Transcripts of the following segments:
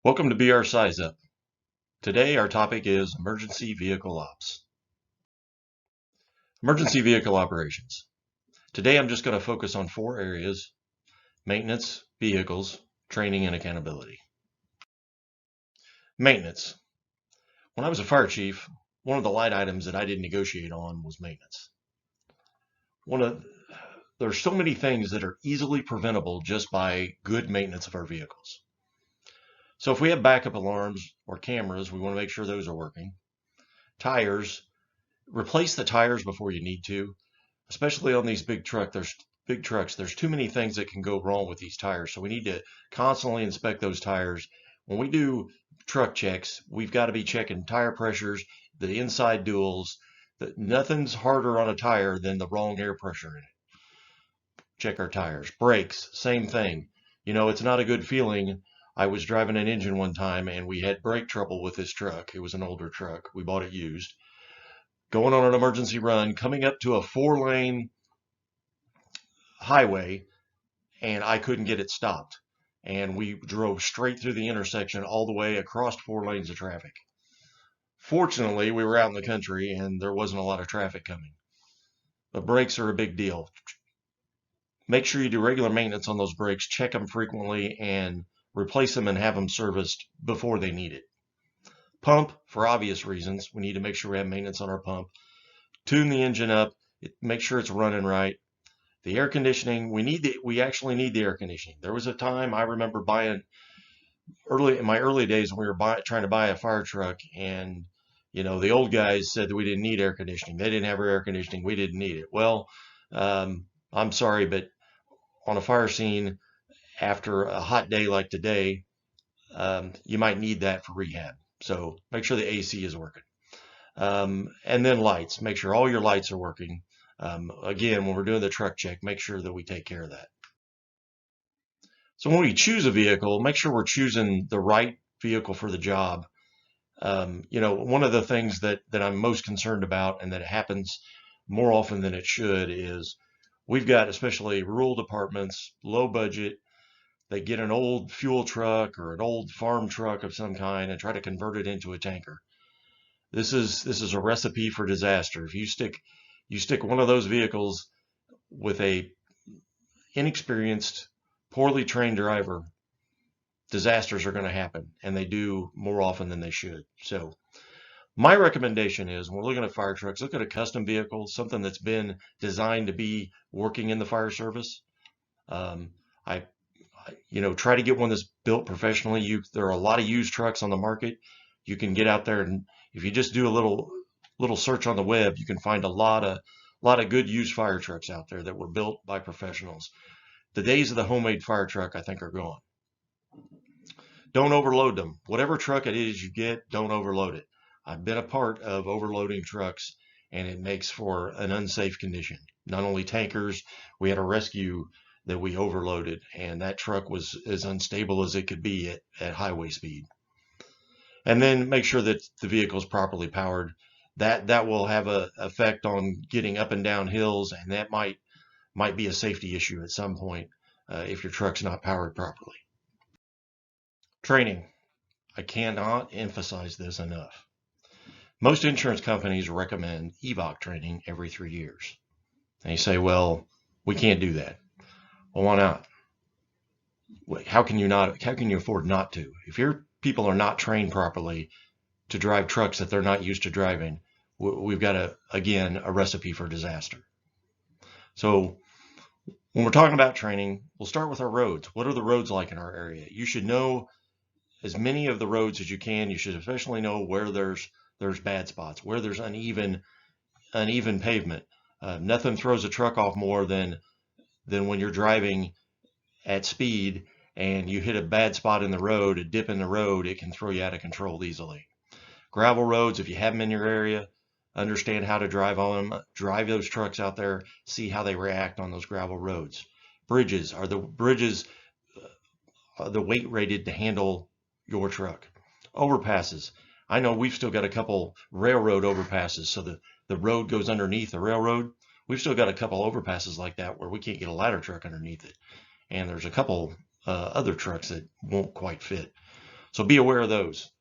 Welcome to BR SizeUp. Today our topic is emergency vehicle ops. Emergency vehicle operations. Today I'm just going to focus on four areas: maintenance, vehicles, training, and accountability. Maintenance. When I was a fire chief, one of the line items that I didn't negotiate on was maintenance. There's so many things that are easily preventable just by good maintenance of our vehicles. So if we have backup alarms or cameras, we want to make sure those are working. Tires. Replace the tires before you need to, especially on these big trucks. There's too many things that can go wrong with these tires. So we need to constantly inspect those tires. When we do truck checks, we've got to be checking tire pressures, the inside duals. Nothing's harder on a tire than the wrong air pressure in it. Check our tires. Brakes, same thing. It's not a good feeling. I was driving an engine one time and we had brake trouble with this truck. It was an older truck. We bought it used. Going on an emergency run, coming up to a 4-lane highway, and I couldn't get it stopped. And we drove straight through the intersection all the way across 4 lanes of traffic. Fortunately, we were out in the country and there wasn't a lot of traffic coming. But brakes are a big deal. Make sure you do regular maintenance on those brakes, check them frequently, and replace them and have them serviced before they need it. Pump, for obvious reasons, we need to make sure we have maintenance on our pump. Tune the engine up, make sure it's running right. The air conditioning, we actually need the air conditioning. There was a time I remember buying in my early days when we were trying to buy a fire truck, and the old guys said that we didn't need air conditioning. They didn't have air conditioning. We didn't need it. Well, I'm sorry, but on a fire scene after a hot day like today, you might need that for rehab. So make sure the AC is working. And then lights. Make sure all your lights are working. Again, when we're doing the truck check, make sure that we take care of that. So when we choose a vehicle, make sure we're choosing the right vehicle for the job. One of the things that I'm most concerned about, and that happens more often than it should, is we've got, especially rural departments, low budget. They get an old fuel truck or an old farm truck of some kind and try to convert it into a tanker. This is a recipe for disaster. If you stick one of those vehicles with a inexperienced, poorly trained driver, disasters are going to happen, and they do more often than they should. So my recommendation is, when we're looking at fire trucks, look at a custom vehicle, something that's been designed to be working in the fire service. Try to get one that's built professionally. There are a lot of used trucks on the market. You can get out there, and if you just do a little search on the web, you can find a lot of good used fire trucks out there that were built by professionals. The days of the homemade fire truck, I think, are gone. Don't overload them. Whatever truck it is you get, don't overload it. I've been a part of overloading trucks, and it makes for an unsafe condition. Not only tankers, we had a rescue that we overloaded, and that truck was as unstable as it could be at highway speed. And then make sure that the vehicle is properly powered. That will have an effect on getting up and down hills, and that might be a safety issue at some point if your truck's not powered properly. Training. I cannot emphasize this enough. Most insurance companies recommend EVOC training every 3 years. And you say, well, we can't do that. Well, why not? How can you afford not to? If your people are not trained properly to drive trucks that they're not used to driving, we've got again, a recipe for disaster. So when we're talking about training, we'll start with our roads. What are the roads like in our area? You should know as many of the roads as you can. You should especially know where there's bad spots, where there's uneven pavement. Nothing throws a truck off more than when you're driving at speed and you hit a bad spot in the road, a dip in the road, it can throw you out of control easily. Gravel roads, if you have them in your area, understand how to drive on them. Drive those trucks out there, see how they react on those gravel roads. Bridges, are the weight rated to handle your truck? Overpasses. I know we've still got a couple railroad overpasses, so the road goes underneath the railroad. We've still got a couple overpasses like that where we can't get a ladder truck underneath it. And there's a couple other trucks that won't quite fit. So be aware of those.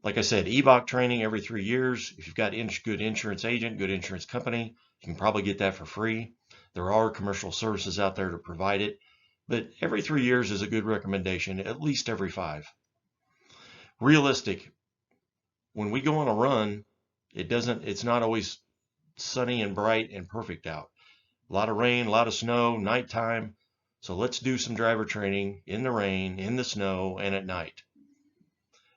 Like I said, EBOC training every 3 years. If you've got good insurance agent, good insurance company, you can probably get that for free. There are commercial services out there to provide it, but every 3 years is a good recommendation, at least every 5. Realistic. When we go on a run, it's not always sunny and bright and perfect out. A lot of rain, a lot of snow, nighttime. So let's do some driver training in the rain, in the snow, and at night.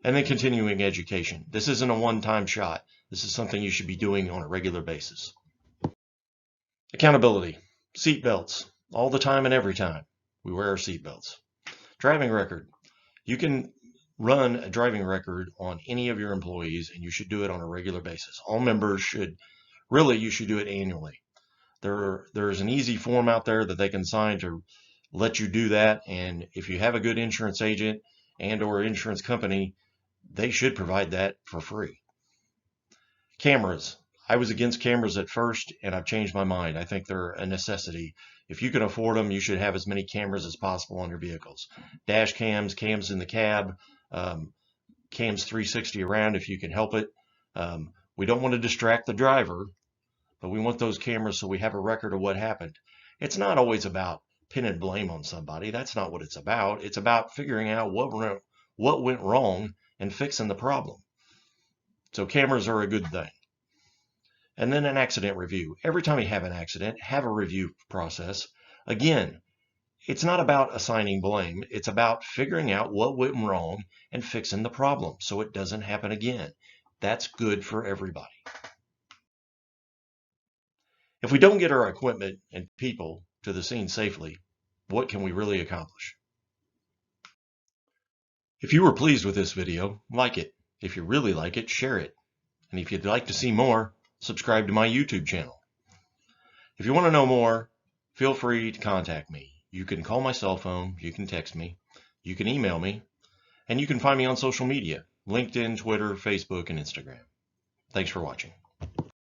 And then continuing education. This isn't a one-time shot. This is something you should be doing on a regular basis. Accountability. Seat belts. All the time and every time we wear our seat belts. Driving record. You can run a driving record on any of your employees, and you should do it on a regular basis. All members should. Really, you should do it annually. There's an easy form out there that they can sign to let you do that. And if you have a good insurance agent and or insurance company, they should provide that for free. Cameras. I was against cameras at first, and I've changed my mind. I think they're a necessity. If you can afford them, you should have as many cameras as possible on your vehicles. Dash cams, cams in the cab, cams 360 around if you can help it. We don't want to distract the driver, but we want those cameras so we have a record of what happened. It's not always about pinning blame on somebody. That's not what it's about. It's about figuring out what went wrong and fixing the problem. So cameras are a good thing. And then an accident review. Every time you have an accident, have a review process. Again, it's not about assigning blame. It's about figuring out what went wrong and fixing the problem so it doesn't happen again. That's good for everybody. If we don't get our equipment and people to the scene safely, what can we really accomplish? If you were pleased with this video, like it. If you really like it, share it. And if you'd like to see more, subscribe to my YouTube channel. If you want to know more, feel free to contact me. You can call my cell phone, you can text me, you can email me, and you can find me on social media, LinkedIn, Twitter, Facebook, and Instagram. Thanks for watching.